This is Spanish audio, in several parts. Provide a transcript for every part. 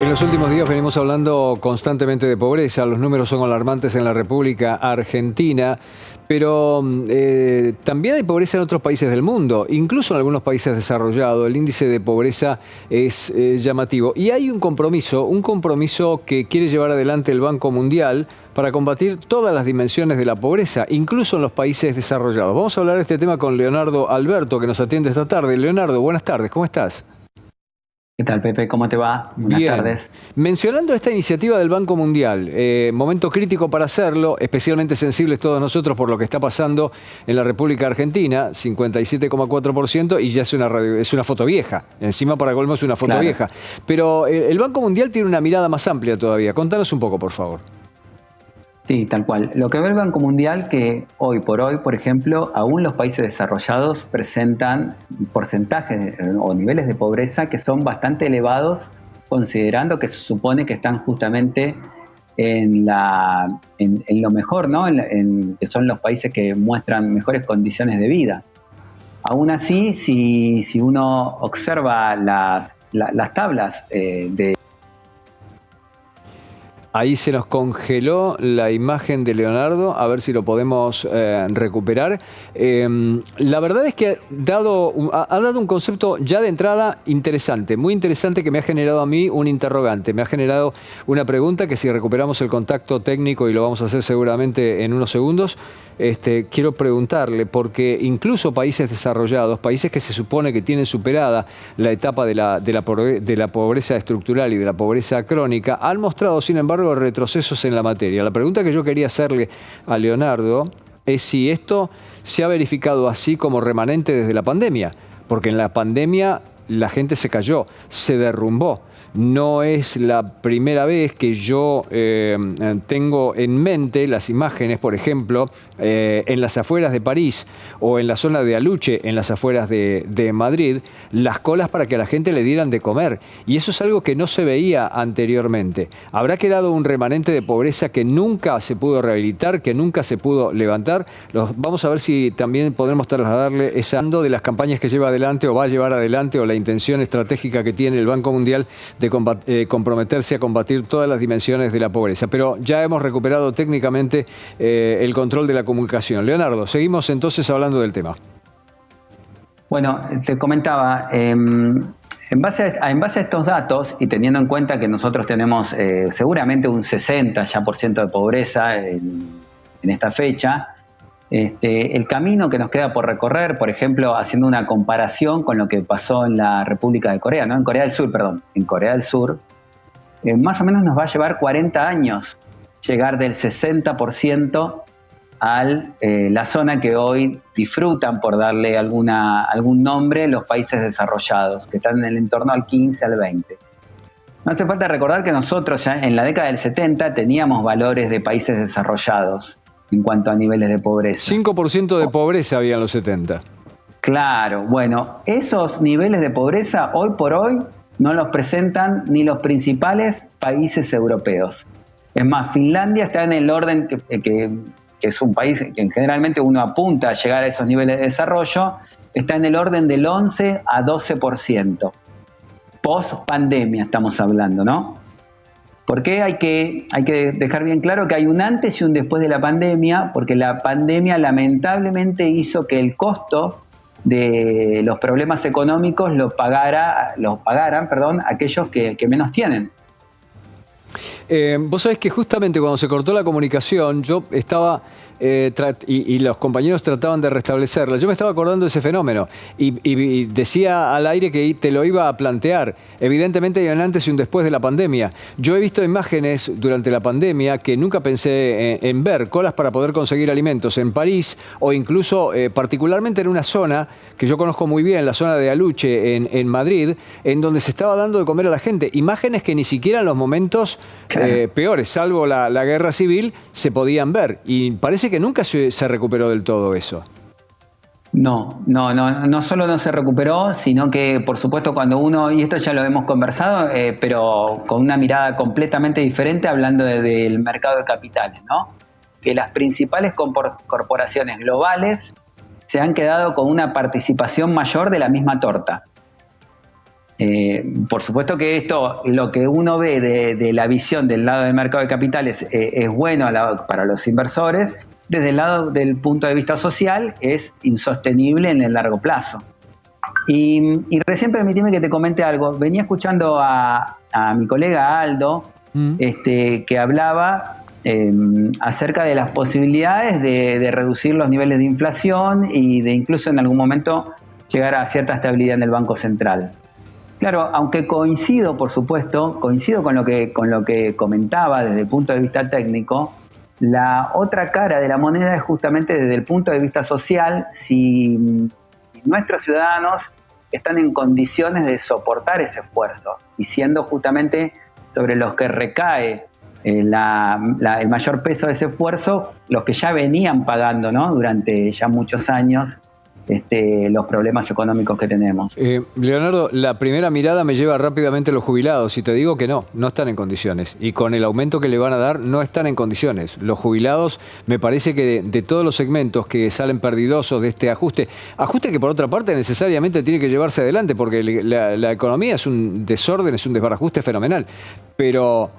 En los últimos días venimos hablando constantemente de pobreza. Los números son alarmantes en la República Argentina, pero también hay pobreza en otros países del mundo, incluso en algunos países desarrollados. El índice de pobreza es llamativo. Y hay un compromiso que quiere llevar adelante el Banco Mundial para combatir todas las dimensiones de la pobreza, incluso en los países desarrollados. Vamos a hablar de este tema con Leonardo Alberto, que nos atiende esta tarde. Leonardo, buenas tardes, ¿cómo estás? ¿Qué tal, Pepe? ¿Cómo te va? Buenas Bien. tardes. Mencionando esta iniciativa del Banco Mundial, momento crítico para hacerlo, especialmente sensibles todos nosotros por lo que está pasando en la República Argentina, 57,4%, y ya es una foto vieja. Encima, para colmo, es una foto Claro. vieja. Pero el Banco Mundial tiene una mirada más amplia todavía. Contanos un poco, por favor. Sí, tal cual. Lo que ve el Banco Mundial que hoy, por ejemplo, aún los países desarrollados presentan porcentajes o niveles de pobreza que son bastante elevados, considerando que se supone que están justamente en lo mejor, ¿no? Que son los países que muestran mejores condiciones de vida. Aún así, si uno observa las tablas de... Ahí se nos congeló la imagen de Leonardo, a ver si lo podemos recuperar. La verdad es que ha dado un concepto ya de entrada interesante, muy interesante, que me ha generado a mí un interrogante, me ha generado una pregunta que, si recuperamos el contacto técnico, y lo vamos a hacer seguramente en unos segundos, quiero preguntarle, porque incluso países desarrollados, países que se supone que tienen superada la etapa de la pobreza estructural y de la pobreza crónica, han mostrado, sin embargo, retrocesos en la materia. La pregunta que yo quería hacerle a Leonardo es si esto se ha verificado así como remanente desde la pandemia, porque en la pandemia la gente se cayó, se derrumbó. No es la primera vez que yo tengo en mente las imágenes, por ejemplo, en las afueras de París o en la zona de Aluche, en las afueras de Madrid, las colas para que a la gente le dieran de comer. Y eso es algo que no se veía anteriormente. Habrá quedado un remanente de pobreza que nunca se pudo rehabilitar, que nunca se pudo levantar. Vamos a ver si también podremos trasladarle esa de las campañas que lleva adelante o va a llevar adelante, o la intención estratégica que tiene el Banco Mundial de comprometerse a combatir todas las dimensiones de la pobreza. Pero ya hemos recuperado técnicamente el control de la comunicación. Leonardo, seguimos entonces hablando del tema. Bueno, te comentaba, en base a estos datos, y teniendo en cuenta que nosotros tenemos seguramente un 60% de pobreza en esta fecha, el camino que nos queda por recorrer, por ejemplo, haciendo una comparación con lo que pasó en la República de Corea, ¿no? En Corea del Sur, perdón, en Corea del Sur, más o menos nos va a llevar 40 años llegar del 60% a la zona que hoy disfrutan, por darle algún nombre, los países desarrollados, que están en el entorno al 15 al 20. No hace falta recordar que nosotros ya en la década del 70 teníamos valores de países desarrollados en cuanto a niveles de pobreza. 5% de pobreza había en los 70. Claro, bueno, esos niveles de pobreza hoy por hoy no los presentan ni los principales países europeos. Es más, Finlandia está en el orden que es un país que generalmente uno apunta a llegar a esos niveles de desarrollo, está en el orden del 11 a 12%. Post pandemia estamos hablando, ¿no? Porque hay que dejar bien claro que hay un antes y un después de la pandemia, porque la pandemia lamentablemente hizo que el costo de los problemas económicos los pagaran aquellos que menos tienen. Vos sabés que justamente cuando se cortó la comunicación, yo estaba, y los compañeros trataban de restablecerla, yo me estaba acordando de ese fenómeno y decía al aire que te lo iba a plantear. Evidentemente hay un antes y un después de la pandemia. Yo he visto imágenes durante la pandemia que nunca pensé en ver, colas para poder conseguir alimentos en París, o incluso particularmente en una zona que yo conozco muy bien, la zona de Aluche en Madrid, en donde se estaba dando de comer a la gente. Imágenes que ni siquiera en los momentos peores, salvo la guerra civil, se podían ver. Y parece que nunca se recuperó del todo eso. No solo no se recuperó, sino que, por supuesto, cuando uno, y esto ya lo hemos conversado, pero con una mirada completamente diferente, hablando del mercado de capitales, ¿no? Que las principales corporaciones globales se han quedado con una participación mayor de la misma torta. Por supuesto que esto, lo que uno ve de la visión del lado del mercado de capitales es bueno para los inversores, desde el lado del punto de vista social es insostenible en el largo plazo. Y recién permitime que te comente algo. Venía escuchando a mi colega Aldo, que hablaba acerca de las posibilidades de reducir los niveles de inflación y de incluso en algún momento llegar a cierta estabilidad en el Banco Central. Claro, aunque coincido, por supuesto, coincido con lo que comentaba desde el punto de vista técnico, la otra cara de la moneda es justamente desde el punto de vista social, si nuestros ciudadanos están en condiciones de soportar ese esfuerzo y siendo justamente sobre los que recae el mayor peso de ese esfuerzo, los que ya venían pagando, ¿no?, durante ya muchos años los problemas económicos que tenemos. Leonardo, la primera mirada me lleva rápidamente a los jubilados y te digo que no están en condiciones. Y con el aumento que le van a dar, no están en condiciones. Los jubilados, me parece que de todos los segmentos que salen perdidosos de este ajuste que por otra parte necesariamente tiene que llevarse adelante porque la economía es un desorden, es un desbarajuste fenomenal. Pero...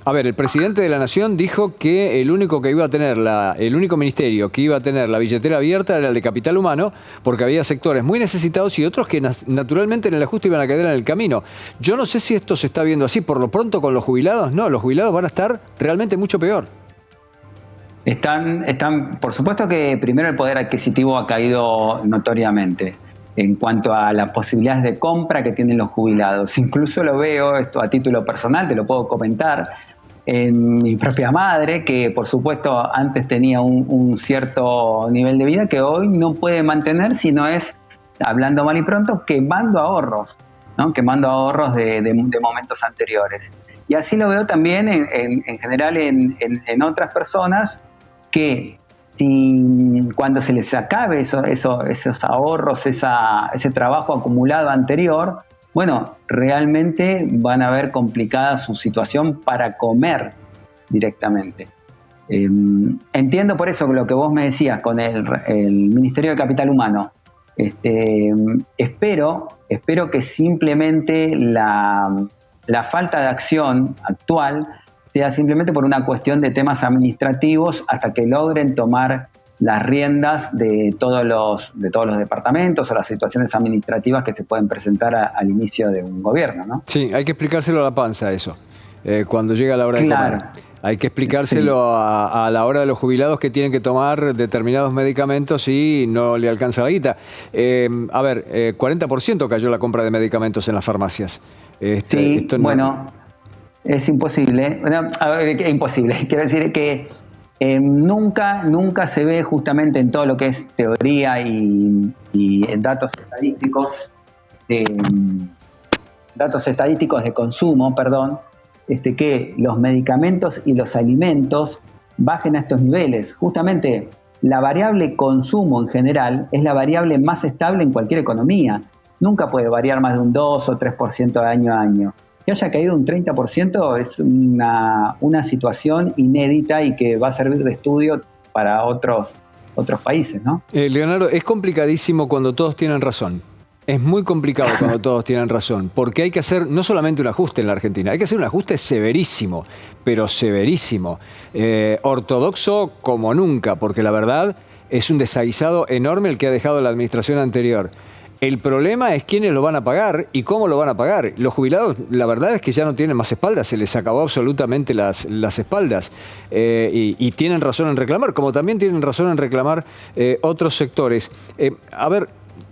a ver, el presidente de la Nación dijo que el único ministerio que iba a tener la billetera abierta era el de capital humano, porque había sectores muy necesitados y otros que naturalmente en el ajuste iban a quedar en el camino. Yo no sé si esto se está viendo así. Por lo pronto con los jubilados, no, los jubilados van a estar realmente mucho peor. Están, por supuesto que primero el poder adquisitivo ha caído notoriamente en cuanto a las posibilidades de compra que tienen los jubilados. Incluso lo veo, esto a título personal, te lo puedo comentar, en mi propia madre, que por supuesto antes tenía un cierto nivel de vida que hoy no puede mantener, sino es, hablando mal y pronto, quemando ahorros, ¿no? Quemando ahorros de momentos anteriores. Y así lo veo también en general en otras personas que cuando se les acabe esos ahorros, ese trabajo acumulado anterior, bueno, realmente van a ver complicada su situación para comer directamente. Entiendo por eso lo que vos me decías con el Ministerio de Capital Humano. Espero que simplemente la falta de acción actual sea simplemente por una cuestión de temas administrativos hasta que logren tomar las riendas de todos los departamentos o las situaciones administrativas que se pueden presentar al inicio de un gobierno, ¿no? Sí, hay que explicárselo a la panza eso, cuando llega la hora de comer. Hay que explicárselo a la hora de los jubilados que tienen que tomar determinados medicamentos y no le alcanza la guita. 40% cayó la compra de medicamentos en las farmacias. Es imposible. Es imposible. Quiero decir que nunca se ve justamente en todo lo que es teoría y datos estadísticos de consumo, que los medicamentos y los alimentos bajen a estos niveles. Justamente la variable consumo en general es la variable más estable en cualquier economía. Nunca puede variar más de un 2 o 3% de año a año. Que haya caído un 30% es una situación inédita y que va a servir de estudio para otros países, ¿no? Leonardo, es complicadísimo cuando todos tienen razón. Es muy complicado cuando todos tienen razón, porque hay que hacer no solamente un ajuste en la Argentina, hay que hacer un ajuste severísimo, pero severísimo, ortodoxo como nunca, porque la verdad es un desaguisado enorme el que ha dejado la administración anterior. El problema es quiénes lo van a pagar y cómo lo van a pagar. Los jubilados, la verdad es que ya no tienen más espaldas, se les acabó absolutamente las espaldas y tienen razón en reclamar, como también tienen razón en reclamar otros sectores.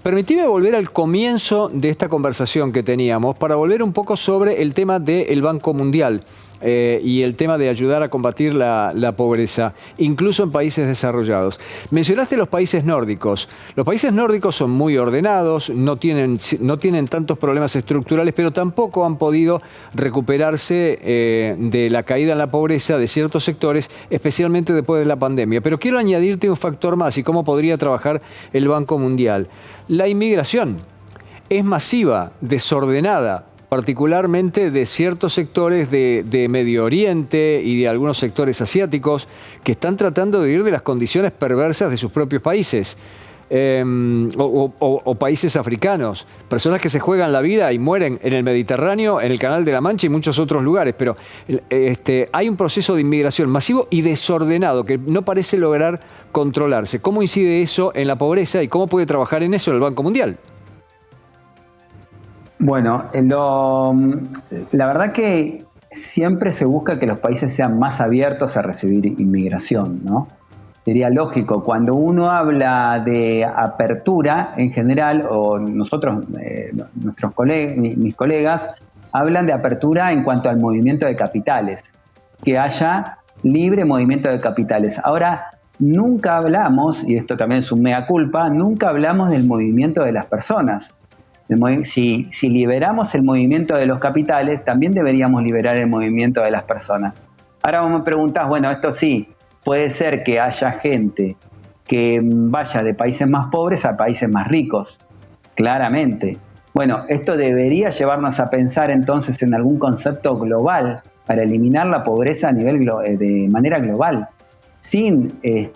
Permitime volver al comienzo de esta conversación que teníamos para volver un poco sobre el tema del Banco Mundial y el tema de ayudar a combatir la pobreza, incluso en países desarrollados. Mencionaste los países nórdicos. Los países nórdicos son muy ordenados, no tienen tantos problemas estructurales, pero tampoco han podido recuperarse de la caída en la pobreza de ciertos sectores, especialmente después de la pandemia. Pero quiero añadirte un factor más y cómo podría trabajar el Banco Mundial. La inmigración es masiva, desordenada, particularmente de ciertos sectores de Medio Oriente y de algunos sectores asiáticos que están tratando de huir de las condiciones perversas de sus propios países. o países africanos, personas que se juegan la vida y mueren en el Mediterráneo, en el Canal de la Mancha y muchos otros lugares, pero hay un proceso de inmigración masivo y desordenado que no parece lograr controlarse. ¿Cómo incide eso en la pobreza y cómo puede trabajar en eso el Banco Mundial? Bueno, la verdad que siempre se busca que los países sean más abiertos a recibir inmigración, ¿no? Sería lógico, cuando uno habla de apertura en general, o nosotros, mis colegas, hablan de apertura en cuanto al movimiento de capitales, que haya libre movimiento de capitales. Ahora, nunca hablamos, y esto también es un mea culpa, nunca hablamos del movimiento de las personas. Si liberamos el movimiento de los capitales, también deberíamos liberar el movimiento de las personas. Ahora vos me preguntás, bueno, esto sí, puede ser que haya gente que vaya de países más pobres a países más ricos, claramente. Bueno, esto debería llevarnos a pensar entonces en algún concepto global para eliminar la pobreza a nivel de manera global, sin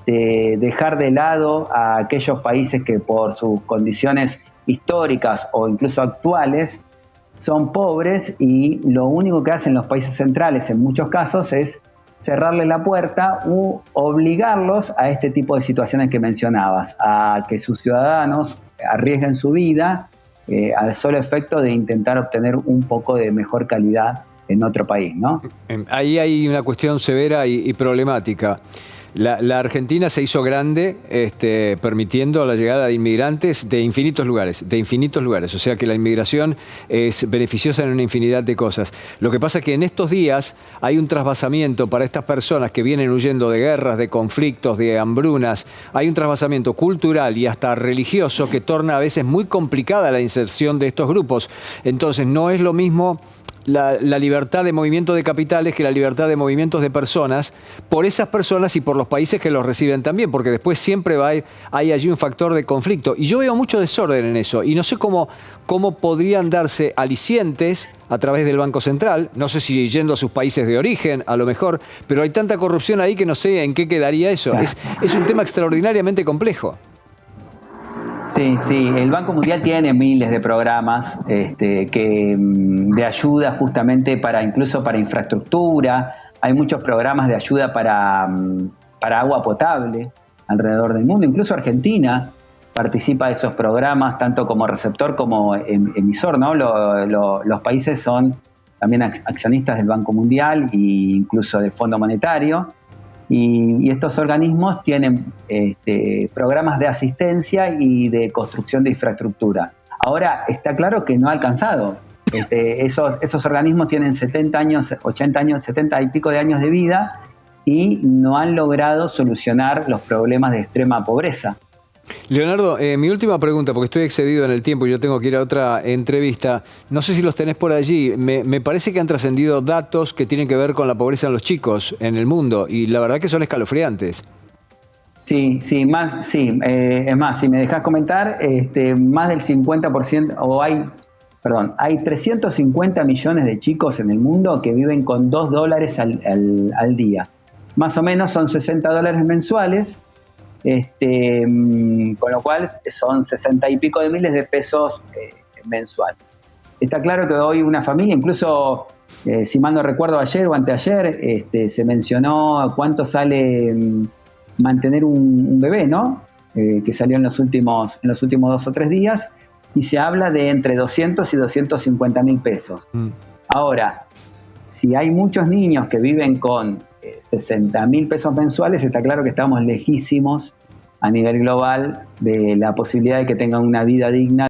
dejar de lado a aquellos países que por sus condiciones históricas o incluso actuales son pobres, y lo único que hacen los países centrales en muchos casos es cerrarle la puerta u obligarlos a este tipo de situaciones que mencionabas, a que sus ciudadanos arriesguen su vida al solo efecto de intentar obtener un poco de mejor calidad en otro país, ¿no? Ahí hay una cuestión severa y problemática. La Argentina se hizo grande permitiendo la llegada de inmigrantes de infinitos lugares. O sea que la inmigración es beneficiosa en una infinidad de cosas. Lo que pasa es que en estos días hay un trasvasamiento para estas personas que vienen huyendo de guerras, de conflictos, de hambrunas. Hay un trasvasamiento cultural y hasta religioso que torna a veces muy complicada la inserción de estos grupos. Entonces no es lo mismo la libertad de movimiento de capitales que la libertad de movimientos de personas, por esas personas y por los países que los reciben también, porque después siempre hay allí un factor de conflicto. Y yo veo mucho desorden en eso, y no sé cómo podrían darse alicientes a través del Banco Central, no sé si yendo a sus países de origen, a lo mejor, pero hay tanta corrupción ahí que no sé en qué quedaría eso. Es un tema extraordinariamente complejo. Sí, el Banco Mundial tiene miles de programas de ayuda justamente incluso para infraestructura. Hay muchos programas de ayuda para agua potable alrededor del mundo. Incluso Argentina participa de esos programas, tanto como receptor como emisor, ¿no? Los países son también accionistas del Banco Mundial e incluso del Fondo Monetario. Y estos organismos tienen programas de asistencia y de construcción de infraestructura. Ahora, está claro que no ha alcanzado. Esos organismos tienen 70 años, 80 años, 70 y pico de años de vida y no han logrado solucionar los problemas de extrema pobreza. Leonardo, mi última pregunta, porque estoy excedido en el tiempo y yo tengo que ir a otra entrevista. No sé si los tenés por allí. Me parece que han trascendido datos que tienen que ver con la pobreza en los chicos en el mundo y la verdad que son escalofriantes. Sí, es más, si me dejás comentar, más del 50%, hay 350 millones de chicos en el mundo que viven con $2 al día. Más o menos son $60 mensuales. Con lo cual son 60 y pico de miles de pesos mensual. Está claro que hoy una familia, incluso si mal no recuerdo ayer o anteayer, se mencionó cuánto sale mantener un bebé, ¿no? Que salió en los últimos 2 o 3 días, y se habla de entre 200 y 250 mil pesos. Ahora, si hay muchos niños que viven con 60 mil pesos mensuales, está claro que estamos lejísimos a nivel global de la posibilidad de que tengan una vida digna.